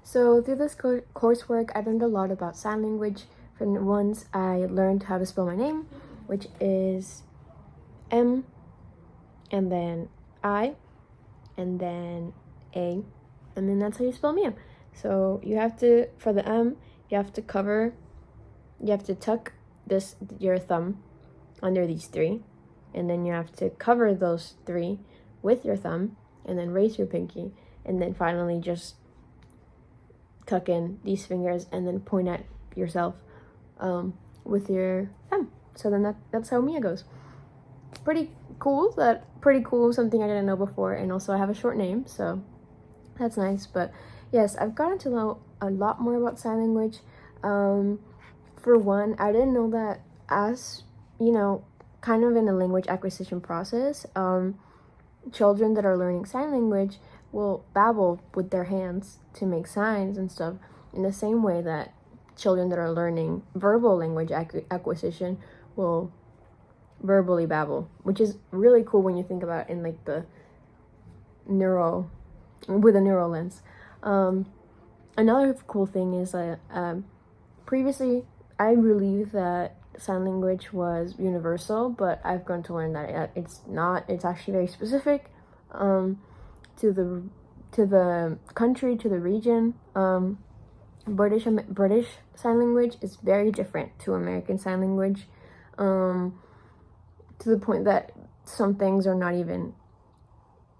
So through this coursework, I learned a lot about sign language. For once, I learned how to spell my name, which is M, and then I, and then A, and then that's how you spell Mia. So you have to, for the M, you have to tuck your thumb under these three, and then you have to cover those three with your thumb, and then raise your pinky, and then finally just tuck in these fingers and then point at yourself with your thumb. So then that's how Mia goes. Pretty cool, something I didn't know before, and also I have a short name, so that's nice. But yes, I've gotten to know a lot more about sign language. For one, I didn't know that as, kind of in the language acquisition process, children that are learning sign language will babble with their hands to make signs and stuff, in the same way that children that are learning verbal language acquisition will verbally babble, which is really cool when you think about it in like with a neural lens. Another cool thing is that previously I believed that sign language was universal, but I've grown to learn that it's not. It's actually very specific to the country, to the region. British Sign Language is very different to American Sign Language, to the point that some things are not even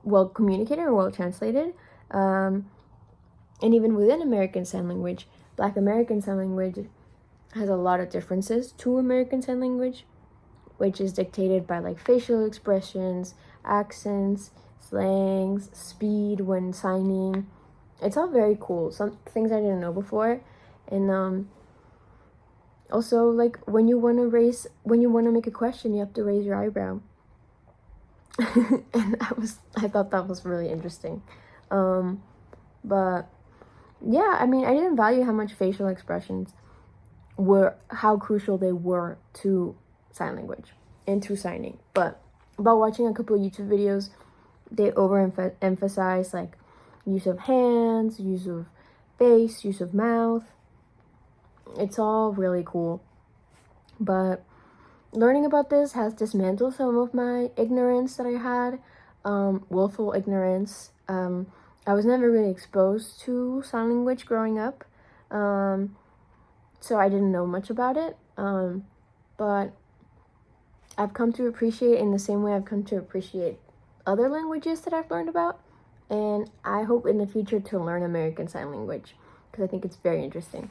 well communicated or well translated. And even within American Sign Language, Black American Sign Language has a lot of differences to American Sign Language, which is dictated by like facial expressions, accents, slangs, speed when signing. It's all very cool. Some things I didn't know before. And also, like, when you want to make a question, you have to raise your eyebrow. And I thought that was really interesting. But yeah, I mean, I didn't value how much facial expressions how crucial they were to sign language and to signing. But about watching a couple of YouTube videos, they overemphasize like use of hands, use of face, use of mouth. It's all really cool. But learning about this has dismantled some of my ignorance that I had, willful ignorance. I was never really exposed to sign language growing up, so I didn't know much about it. But I've come to appreciate it in the same way I've come to appreciate other languages that I've learned about. And I hope in the future to learn American Sign Language, because I think it's very interesting.